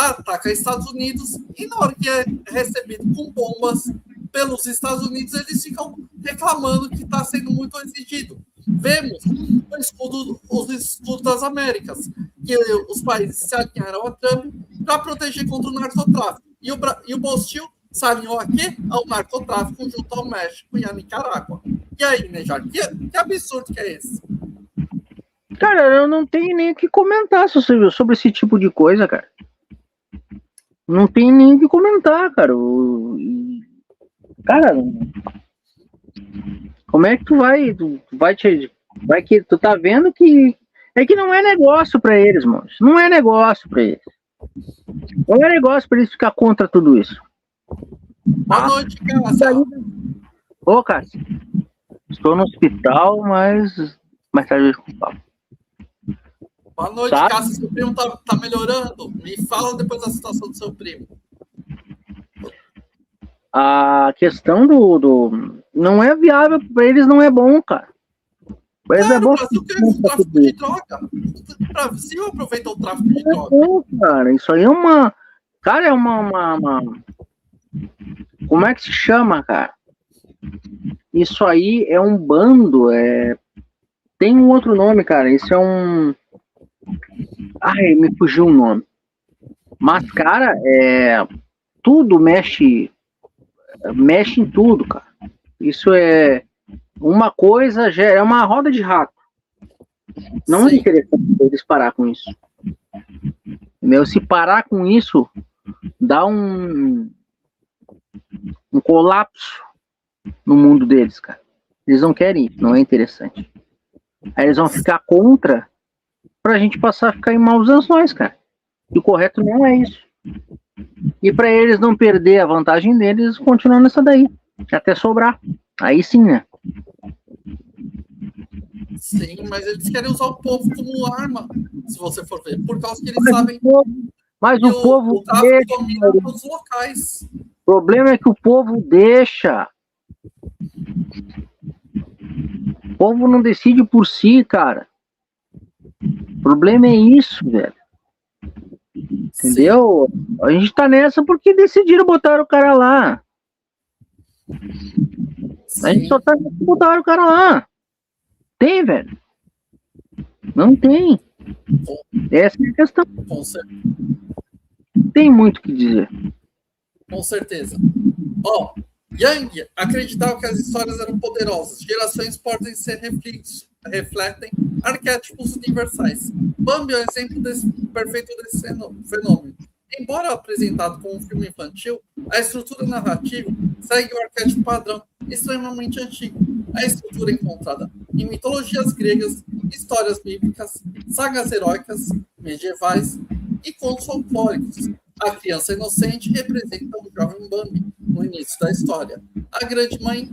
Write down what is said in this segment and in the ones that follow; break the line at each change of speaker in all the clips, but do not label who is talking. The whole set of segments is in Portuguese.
ataca Estados Unidos, e na hora que é recebido com bombas pelos Estados Unidos, eles ficam reclamando que está sendo muito exigido. Vemos os escudos das Américas, que os países se alinharam a Trump para proteger contra o narcotráfico. E o Bostil se alinhou aqui ao narcotráfico junto ao México e à Nicarágua. E aí, Nejar, que absurdo que é esse?
Cara, eu não tenho nem o que comentar sobre esse tipo de coisa, cara. Não tem nem o que comentar, cara. Cara, como é que tu tu tá vendo que é que não é negócio pra eles, mano. Não é negócio pra eles. Não é negócio pra eles ficar contra tudo isso.
Boa noite, Cássio.
Ô, Cássio. Estou no hospital, mas mais tarde eu falo.
Boa noite, Cássio. Seu primo tá melhorando? Me fala depois da situação do seu primo.
A questão do não é viável para eles, não é bom, cara. Mas
claro,
é bom.
O Brasil quer o tráfico de droga. O Brasil aproveita o tráfico de droga.
É bom, cara. Isso aí é uma. Cara, é uma. Como é que se chama, cara? Isso aí é um bando. Tem um outro nome, cara. Isso é um. Ai, me fugiu o nome. Mas, cara, tudo mexe em tudo, cara. Isso é uma coisa, já é uma roda de rato. Não é interessante eles parar com isso. Entendeu? Se parar com isso, dá um colapso no mundo deles, cara. Eles não querem isso, não é interessante. Aí eles vão ficar contra pra gente passar a ficar em maus lençóis, cara. E o correto não é isso. E para eles não perder a vantagem deles, continuam nessa daí. Até sobrar. Aí sim, né?
Sim, mas eles querem usar o povo como arma, se você for ver. Por causa que eles sabem
mas
que
o povo
o tráfico domina os locais.
O problema é que o povo deixa. O povo não decide por si, cara. O problema é isso, velho. Entendeu? Sim. A gente tá nessa porque decidiram botar o cara lá. Sim. A gente só tá nessa botar o cara lá. Tem, velho? Não tem. Essa é a questão.
Com certeza.
Tem muito o que dizer.
Com certeza. Ó, Yang acreditava que as histórias eram poderosas. Gerações podem ser refletem arquétipos universais. Bambi é um exemplo perfeito desse fenômeno. Embora apresentado como um filme infantil, a estrutura narrativa segue o arquétipo padrão extremamente antigo. A estrutura encontrada em mitologias gregas, histórias bíblicas, sagas heróicas, medievais e contos folclóricos. A criança inocente representa o jovem Bambi no início da história. A grande mãe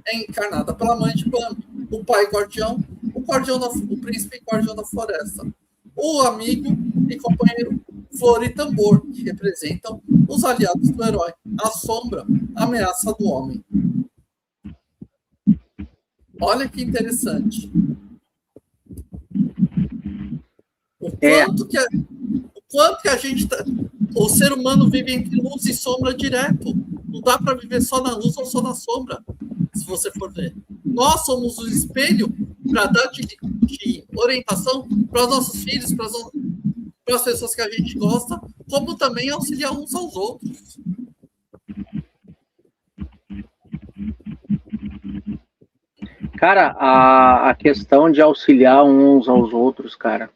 é encarnada pela mãe de Bambi. O pai guardião, o príncipe guardião da floresta. O amigo e companheiro Flor e Tambor, que representam os aliados do herói. A sombra, a ameaça do homem. Olha que interessante. O quanto que a gente o ser humano vive entre luz e sombra direto. Não dá para viver só na luz ou só na sombra, se você for ver. Nós somos o espelho para dar de orientação para os nossos filhos, para as pessoas que a gente gosta, como também auxiliar uns aos outros.
Cara, a questão de auxiliar uns aos outros, cara,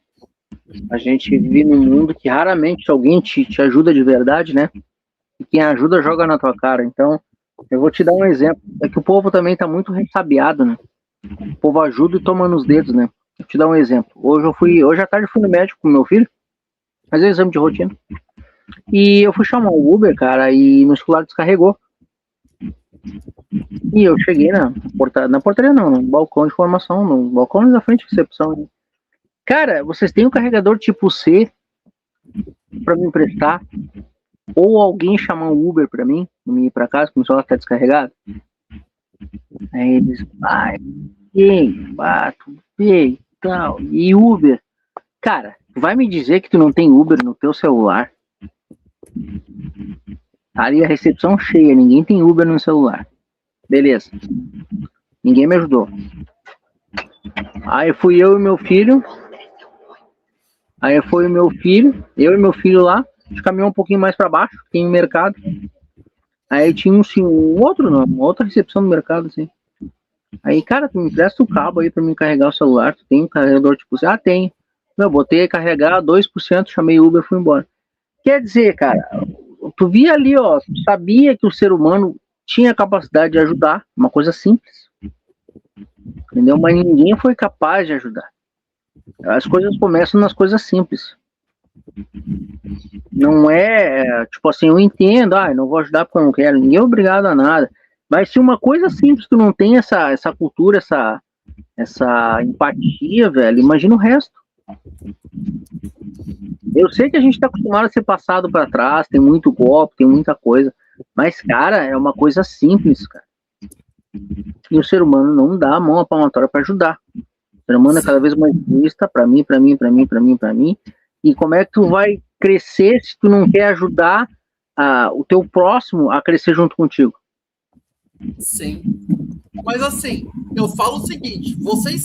a gente vive num mundo que raramente alguém te ajuda de verdade, né? E quem ajuda joga na tua cara. Então, eu vou te dar um exemplo. É que o povo também tá muito ressabiado, né? O povo ajuda e toma nos dedos, né? Vou te dar um exemplo. Hoje à tarde eu fui no médico com meu filho, fazer um exame de rotina. E eu fui chamar o Uber, cara, e meu celular descarregou. E eu cheguei na portaria não, no balcão de formação, no balcão da frente de recepção, né? Cara, vocês têm um carregador tipo C pra me emprestar? Ou alguém chamar um Uber pra mim, não me ir pra casa, porque o celular tá descarregado? Aí eles, tudo bem, tal. E Uber? Cara, vai me dizer que tu não tem Uber no teu celular? Ali a recepção cheia, ninguém tem Uber no celular. Beleza. Ninguém me ajudou. Aí fui eu e meu filho. Aí foi o meu filho, eu e meu filho lá. A gente caminhou um pouquinho mais para baixo, tem um mercado. Aí tinha um outro não, uma outra recepção do mercado, assim. Aí, cara, tu me empresta o cabo aí pra mim carregar o celular. Tu tem um carregador tipo assim? Ah, tem. Eu botei a carregar 2%, chamei Uber e fui embora. Quer dizer, cara, tu via ali, ó, tu sabia que o ser humano tinha capacidade de ajudar, uma coisa simples. Entendeu? Mas ninguém foi capaz de ajudar. As coisas começam nas coisas simples. Não é, tipo assim, eu entendo, não vou ajudar porque eu não quero, ninguém é obrigado a nada. Mas se uma coisa simples tu não tem essa cultura, essa empatia, velho, imagina o resto. Eu sei que a gente tá acostumado a ser passado para trás, tem muito golpe, tem muita coisa, mas, cara, é uma coisa simples, cara. E o ser humano não dá a mão à palmatória para ajudar. O ser humano é cada vez mais egoísta, para mim. E como é que tu vai crescer se tu não quer ajudar o teu próximo a crescer junto contigo?
Sim. Mas assim, eu falo o seguinte, você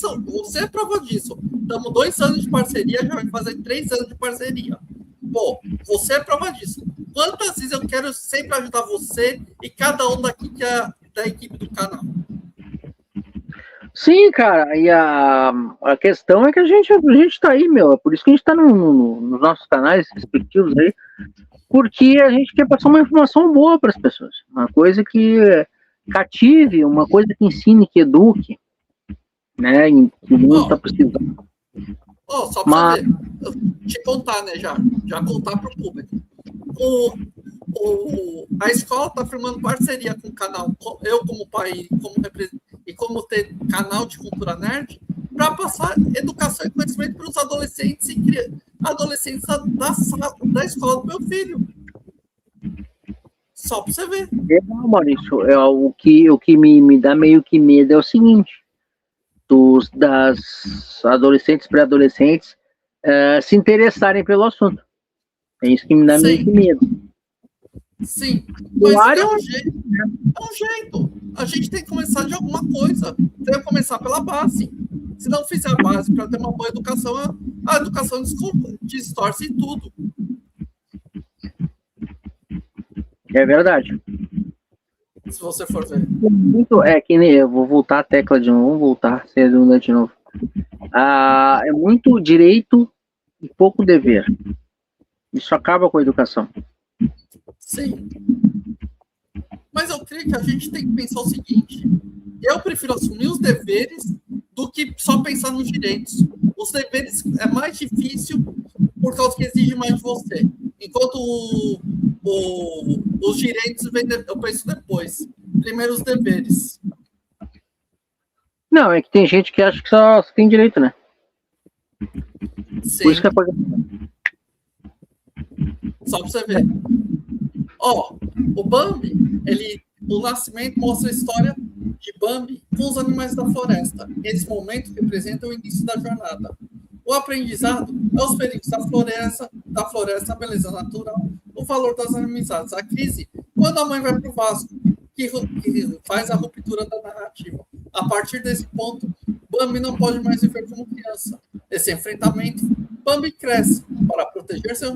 é prova disso. Estamos 2 anos de parceria, já vai fazer 3 anos de parceria. Pô, você é prova disso. Quantas vezes eu quero sempre ajudar você e cada um daqui que é da equipe do canal?
Sim, cara, e a questão é que a gente tá aí, meu, é por isso que a gente tá nos nossos canais respectivos aí, porque a gente quer passar uma informação boa para as pessoas, uma coisa que cative, uma coisa que ensine, que eduque, né, e o mundo tá precisando.
Só pra você ver, te contar, né, já contar pro público. A escola está firmando parceria com o canal, eu como pai e como ter canal de cultura nerd, para passar educação e conhecimento para os adolescentes e adolescentes da escola do meu filho. Só para você ver.
Não, Maurício, o que me dá meio que medo é o seguinte, das adolescentes, pré-adolescentes se interessarem pelo assunto. É isso que me dá meio que medo.
Sim, mas é um jeito. A gente tem que começar de alguma coisa. Tem que começar pela base. Se não fizer a base para ter uma boa educação, a educação distorce tudo.
É verdade.
Se você for ver.
Que nem eu vou voltar a tecla de novo, vamos voltar, ser redundante de novo. É muito direito e pouco dever. Isso acaba com a educação.
Sim. Mas eu creio que a gente tem que pensar o seguinte: eu prefiro assumir os deveres do que só pensar nos direitos. Os deveres é mais difícil por causa que exige mais de você. Enquanto os direitos eu penso depois. Primeiro os deveres.
Não, é que tem gente que acha que só tem direito, né?
Sim.
Por isso que é coisa...
Só pra você ver. O Bambi, o nascimento mostra a história de Bambi com os animais da floresta. Esse momento representa o início da jornada. O aprendizado é os perigos da floresta, a beleza natural, o valor das amizades. A crise, quando a mãe vai para o Vasco, que faz a ruptura da narrativa. A partir desse ponto, Bambi não pode mais viver como criança. Esse enfrentamento, Bambi cresce para proteger seu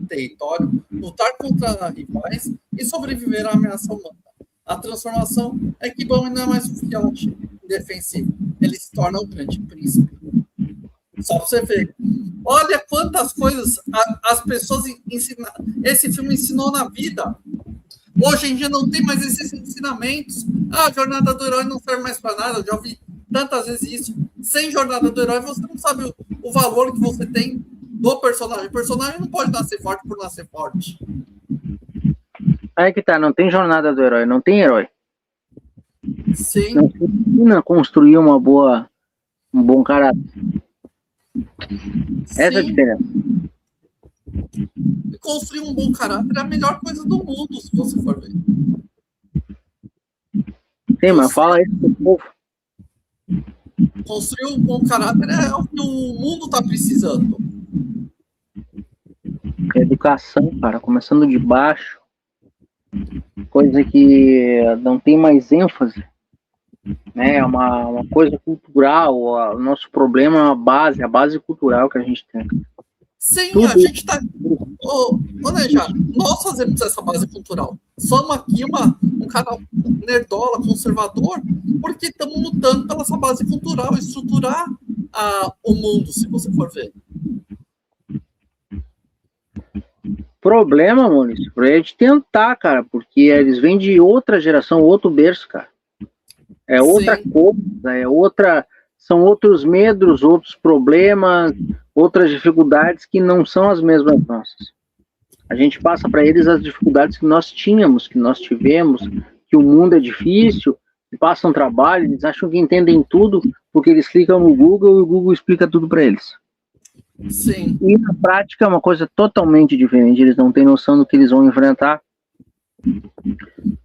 território, lutar contra rivais e sobreviver à ameaça humana. A transformação é que Bambi não é mais um filhote indefensivo. Ele se torna o grande príncipe. Só para você ver. Olha quantas coisas as pessoas ensinaram. Esse filme ensinou na vida. Hoje em dia não tem mais esses ensinamentos. A jornada do herói não serve mais para nada. Eu já ouvi tantas vezes isso. Sem jornada do herói, você não sabe o valor que você tem do personagem. O personagem não pode nascer forte por nascer forte.
Aí que tá, não tem jornada do herói, não tem herói.
Sim.
Não ensina construir um bom caráter. Essa é a diferença.
Construir um bom caráter é a melhor coisa do mundo, se você for ver.
Sim, mas fala isso pro povo.
Construir um bom caráter é o que o mundo está precisando.
Educação, cara, começando de baixo, coisa que não tem mais ênfase, né? É uma coisa cultural. O nosso problema é a base cultural que a gente tem.
Sim,
Tudo
a gente está. Ô, Neja, nós fazemos essa base cultural. Somos aqui um canal nerdola, conservador, porque estamos lutando pela essa base cultural, estruturar o mundo, se você for ver.
Problema, Maurício, é de tentar, cara, porque eles vêm de outra geração, outro berço, cara. É outra
Sim.
coisa, são outros medos, outros problemas, outras dificuldades que não são as mesmas nossas. A gente passa para eles as dificuldades que nós tínhamos, que nós tivemos, que o mundo é difícil, que passam trabalho, eles acham que entendem tudo porque eles clicam no Google e o Google explica tudo para eles.
Sim.
E na prática é uma coisa totalmente diferente, eles não têm noção do que eles vão enfrentar.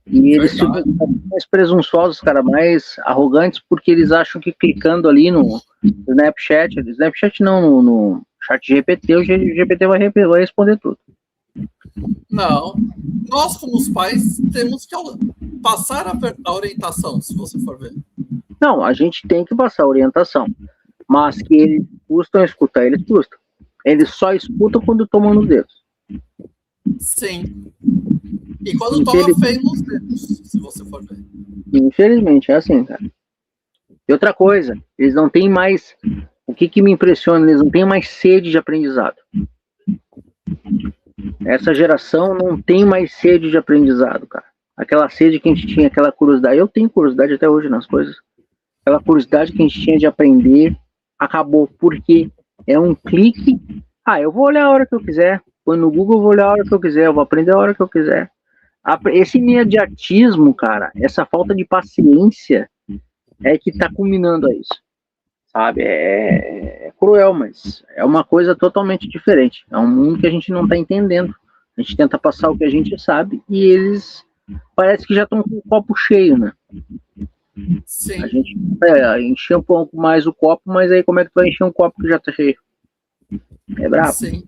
E eles ficam mais presunçosos, cara, mais arrogantes, porque eles acham que clicando ali no Snapchat não, no chat GPT, o GPT vai responder tudo.
Não. Nós, como os pais, temos que passar a orientação, se você for ver.
Não, a gente tem que passar a orientação, mas que eles custam escutar, eles custam. Eles só escutam quando tomam nos dedos.
Sim. E quando toma feio nos dedos, se você for ver.
Infelizmente, é assim, cara. E outra coisa, eles não têm mais... O que me impressiona, eles não têm mais sede de aprendizado. Essa geração não tem mais sede de aprendizado, cara. Aquela sede que a gente tinha, aquela curiosidade. Eu tenho curiosidade até hoje nas coisas. Aquela curiosidade que a gente tinha de aprender acabou, porque é um clique. Eu vou olhar a hora que eu quiser. Põe no Google, eu vou olhar a hora que eu quiser. Eu vou aprender a hora que eu quiser. Esse imediatismo, cara, essa falta de paciência é que tá culminando a isso. Sabe? É cruel, mas é uma coisa totalmente diferente. É um mundo que a gente não está entendendo. A gente tenta passar o que a gente sabe e eles parece que já estão com o copo cheio, né?
Sim.
A gente encher um pouco mais o copo, mas aí como é que tu vai encher um copo que já tá cheio? É brabo.
Sim.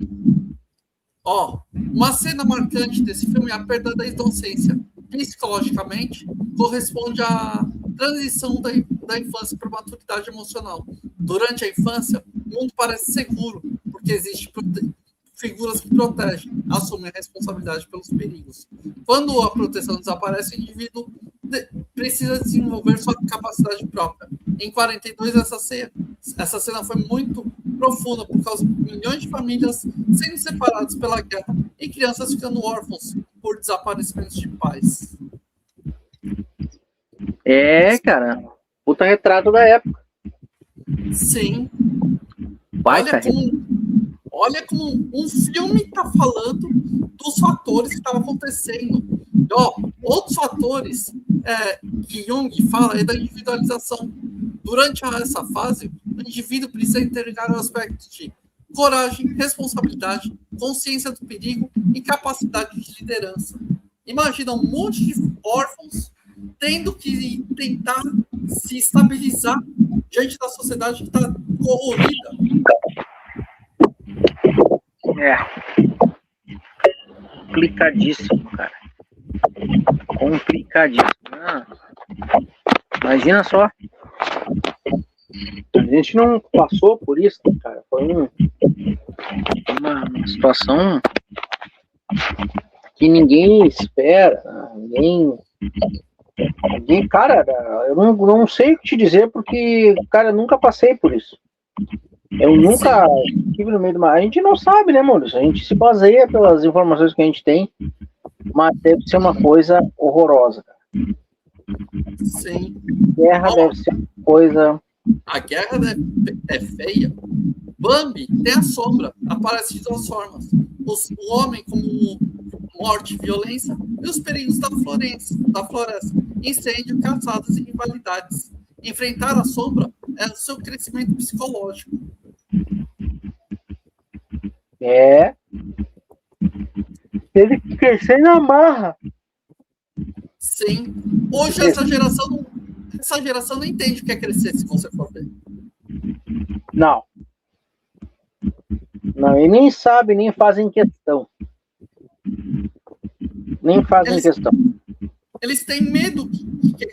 Uma cena marcante desse filme é a perda da inocência. Psicologicamente, corresponde à transição da infância para a maturidade emocional. Durante a infância, o mundo parece seguro, porque existem figuras que protegem, assumem a responsabilidade pelos perigos. Quando a proteção desaparece, o indivíduo precisa desenvolver sua capacidade própria. Em 42, essa cena foi muito profunda, por causa de milhões de famílias sendo separadas pela guerra e crianças ficando órfãos por desaparecimentos de pais.
Cara, puta retrato da época.
Sim.
Baita
Olha como um filme está falando dos fatores que estavam acontecendo. Outros fatores que Jung fala é da individualização. Durante essa fase, o indivíduo precisa integrar o aspecto de coragem, responsabilidade, consciência do perigo e capacidade de liderança. Imagina um monte de órfãos tendo que tentar se estabilizar diante da sociedade que está corroída.
Complicadíssimo, cara. Complicadíssimo. Imagina só. A gente não passou por isso, cara. Foi uma situação que ninguém espera. Ninguém, cara, eu não sei o que te dizer, porque, cara, eu nunca passei por isso. Eu nunca estive no meio de uma... A gente não sabe, né, Maurício? A gente se baseia pelas informações que a gente tem, mas deve ser uma coisa horrorosa, cara.
Sim.
Guerra deve ser uma coisa...
A guerra é feia. Bambi tem a sombra, aparece de duas formas. O homem como morte e violência, e os perigos da floresta, incêndio, caçadas e rivalidades. Enfrentar a sombra é o seu crescimento psicológico.
Teve que crescer na marra.
Sim. Hoje essa geração não entende o que é crescer, se você for ver.
Não. Não, e nem sabe, nem fazem questão. Nem fazem questão.
Eles têm medo que